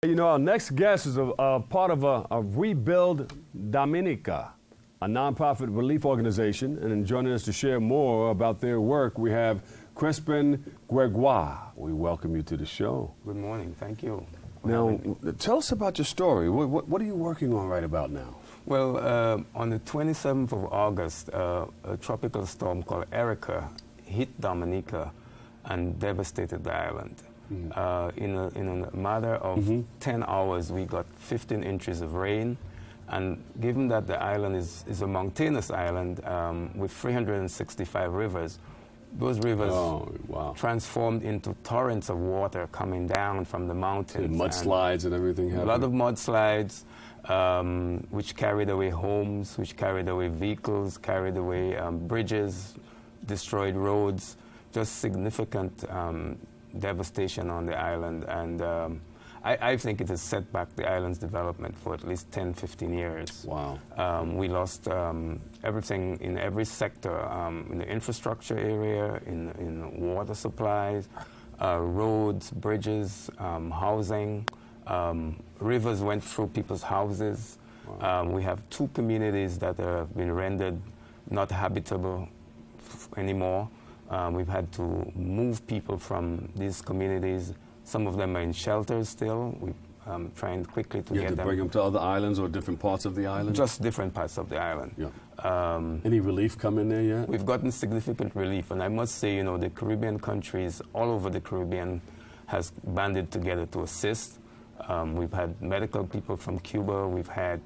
You know, our next guest is a part of a Rebuild Dominica, a nonprofit relief organization, and joining us to share more about their work, we have Crispin Gregoire. We welcome you to the show. Good morning. Thank you. Now, tell us about your story. What are you working on right about now? Well, on the 27th of August, a tropical storm called Erica hit Dominica and devastated the island. In a matter of 10 hours, we got 15 inches of rain. And given that the island is a mountainous island with 365 rivers, those rivers transformed into torrents of water coming down from the mountains. Mudslides and everything happened? A lot of mudslides, which carried away homes, which carried away vehicles, carried away bridges, destroyed roads, just significant devastation on the island. And I think it has set back the island's development for at least 10, 15 years. Wow. We lost everything in every sector, in the infrastructure area, in water supplies, roads, bridges, housing. Rivers went through people's houses. Wow. We have 2 communities that have been rendered not habitable anymore. We've had to move people from these communities. Some of them are in shelters still. We're trying quickly to get them. Bring them to other islands or different parts of the island? Just different parts of the island. Yeah. Any relief coming there yet? We've gotten significant relief, and I must say, you know, the Caribbean countries all over the Caribbean has banded together to assist. We've had medical people from Cuba. We've had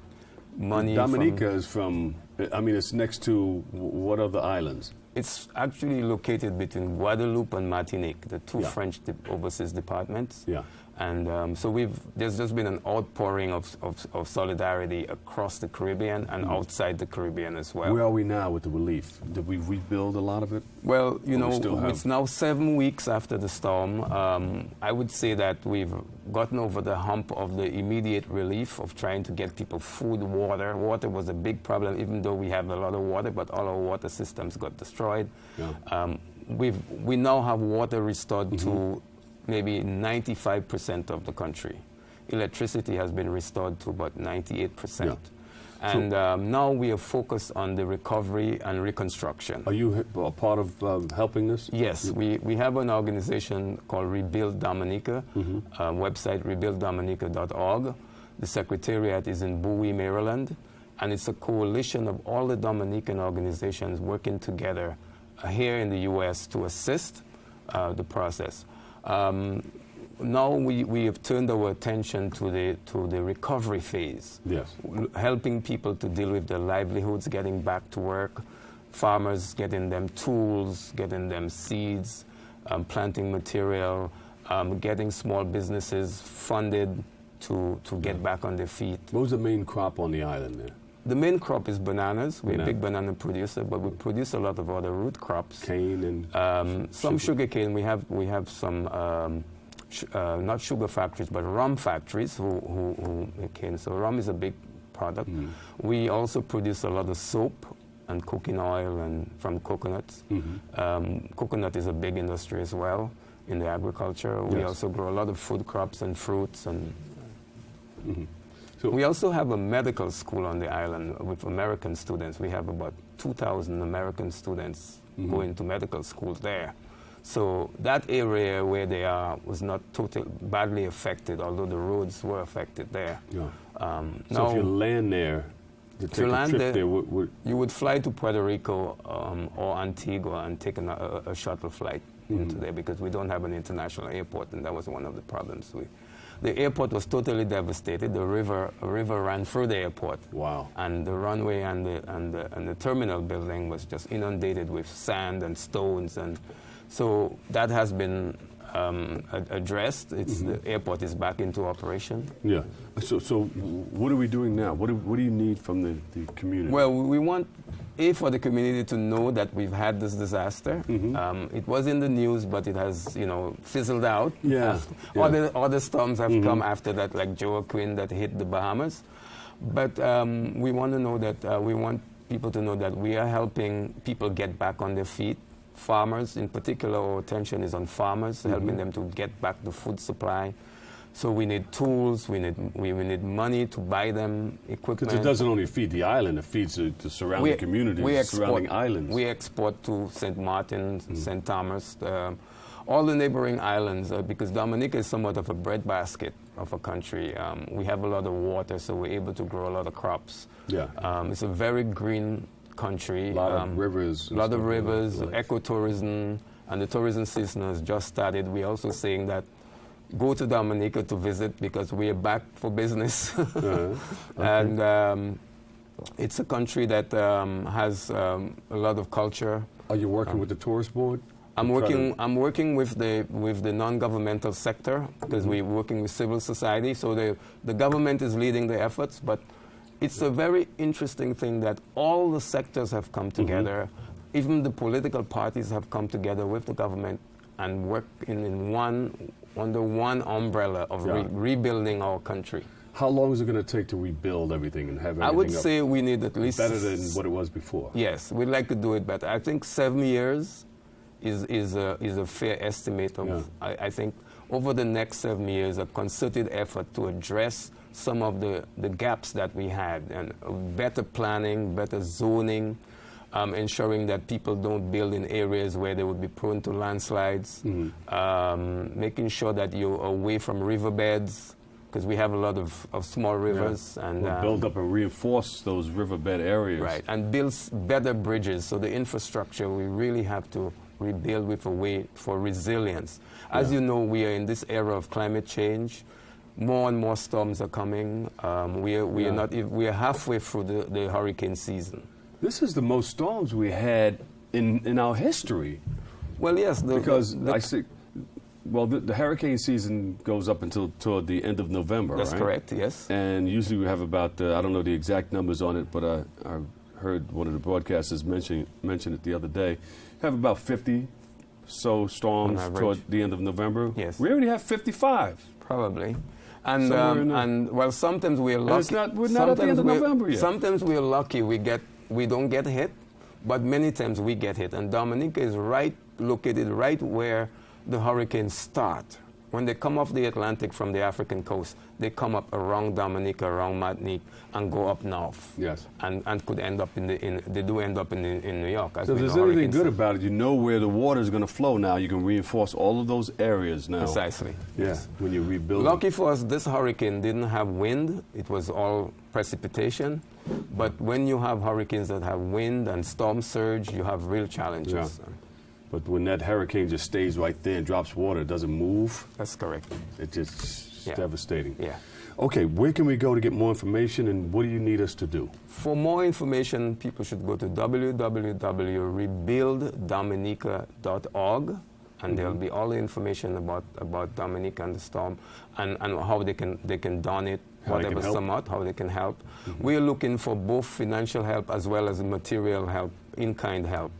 money. Dominica is from, I mean, it's next to what other islands? It's actually located between Guadeloupe and Martinique, the 2 French overseas departments. Yeah. And so there's just been an outpouring of solidarity across the Caribbean and outside the Caribbean as well. Where are we now with the relief? Did we rebuild a lot of it? Well, you know, it's now 7 weeks after the storm. I would say that we've gotten over the hump of the immediate relief of trying to get people food, water. Water was a big problem, even though we have a lot of water, but all our water systems got destroyed. Yeah. We now have water restored to maybe 95% of the country. Electricity has been restored to about 98%. Yeah. And now we are focused on the recovery and reconstruction. Are you a part of helping this? Yes, we have an organization called Rebuild Dominica, website rebuilddominica.org. The secretariat is in Bowie, Maryland, and it's a coalition of all the Dominican organizations working together here in the U.S. to assist the process. Now we have turned our attention to the recovery phase. Yes. Helping people to deal with their livelihoods, getting back to work, farmers getting them tools, getting them seeds, planting material, getting small businesses funded to get back on their feet. What was the main crop on the island there? The main crop is bananas. We're a big banana producer, but we produce a lot of other root crops. Cane and some sugar cane. We have some not sugar factories, but rum factories who make cane. So rum is a big product. We also produce a lot of soap and cooking oil and from coconuts. Coconut is a big industry as well in the agriculture. We also grow a lot of food crops and fruits and. So we also have a medical school on the island with American students. We have about 2,000 American students going to medical school there. So that area where they are was not totally badly affected, although the roads were affected there. Yeah. So if you land there, you would fly to Puerto Rico or Antigua and take a shuttle flight into there because we don't have an international airport, and that was one of the problems. The airport was totally devastated. A river ran through the airport. Wow! And the runway and the terminal building was just inundated with sand and stones, and so that has been addressed. The airport is back into operation. Yeah. So what are we doing now? What do you need from the community? Well, we want for the community to know that we've had this disaster. It was in the news, but it has, fizzled out. Yeah. Other storms have come after that, like Joaquin that hit the Bahamas. But we want to know that we want people to know that we are helping people get back on their feet. Farmers, in particular, our attention is on farmers, helping them to get back the food supply. So we need tools, we need money to buy them, equipment. Because it doesn't only feed the island, it feeds the surrounding communities, surrounding islands. We export to St. Martin, St. Thomas, all the neighboring islands, because Dominica is somewhat of a breadbasket of a country. We have a lot of water, so we're able to grow a lot of crops. Yeah. It's a very green country. A lot of rivers. A lot of rivers, ecotourism, and the tourism season has just started. We're also saying that go to Dominica to visit because we are back for business. Okay. And it's a country that has a lot of culture. Are you working with the tourist board? I'm working with the non-governmental sector because we're working with civil society. So the government is leading the efforts, but it's a very interesting thing that all the sectors have come together. Even the political parties have come together with the government and work under one umbrella of rebuilding our country. How long is it going to take to rebuild everything and have everything I would up say we need at least better than what it was before? Yes, we'd like to do it better. I think 7 years is a fair estimate of. I think over the next 7 years, a concerted effort to address some of the gaps that we had, and better planning, better zoning, ensuring that people don't build in areas where they would be prone to landslides, making sure that you're away from riverbeds, because we have a lot of small rivers. And we'll build up and reinforce those riverbed areas. Right, and build better bridges. So the infrastructure, we really have to rebuild with a way for resilience. As you know, we are in this era of climate change. More and more storms are coming. We are halfway through the hurricane season. This is the most storms we had in our history. Well, yes, the hurricane season goes up until toward the end of November. That's right? correct. Yes. And usually we have about I don't know the exact numbers on it, but I heard one of the broadcasters mention it the other day. Have about 50 storms toward the end of November. Yes. We already have 55. Probably. And well, sometimes we're lucky. We're not at the end of November yet. Sometimes we're lucky we don't get hit, but many times we get hit. And Dominica is located right where the hurricanes start. When they come off the Atlantic from the African coast, they come up around Dominica, around Martinique, and go up north. Yes. And could end up they do end up in New York. So if there's anything good about it, you know where the water is going to flow now. You can reinforce all of those areas now. Precisely. Yeah, Yes. when you rebuild. Lucky for us, this hurricane didn't have wind. It was all precipitation. But when you have hurricanes that have wind and storm surge, you have real challenges. Yeah. But when that hurricane just stays right there and drops water, it doesn't move. That's correct. It's just devastating. Yeah. Okay, where can we go to get more information, and what do you need us to do? For more information, people should go to www.rebuilddominica.org, and there'll be all the information about Dominica and the storm, and how they can donate, whatever sum out, how they can help. We're looking for both financial help as well as material help, in-kind help.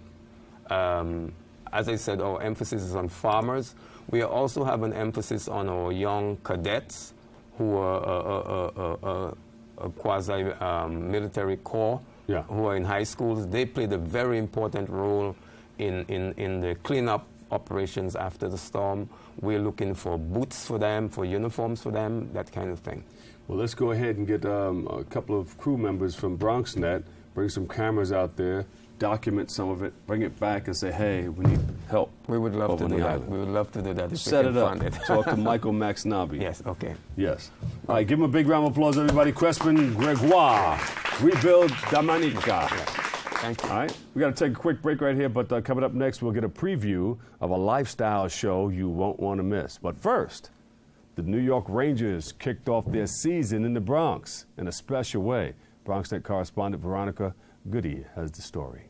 As I said, our emphasis is on farmers. We also have an emphasis on our young cadets who are a quasi-military corps, who are in high schools. They played a very important role in the cleanup operations after the storm. We're looking for boots for them, for uniforms for them, that kind of thing. Well, let's go ahead and get a couple of crew members from BronxNet, bring some cameras out there, document some of it, bring it back and say, hey, we need help. We would love to do that. We would love to do that if Set we can it up. fund it. Talk to Michael Maxnabi. Yes, okay. Yes. All right, give him a big round of applause, everybody. Crispin Gregoire, Rebuild Dominica. Thank you. All right, we got to take a quick break right here, but coming up next, we'll get a preview of a lifestyle show you won't want to miss. But first, the New York Rangers kicked off their season in the Bronx in a special way. BronxNet correspondent Veronica Goody has the story.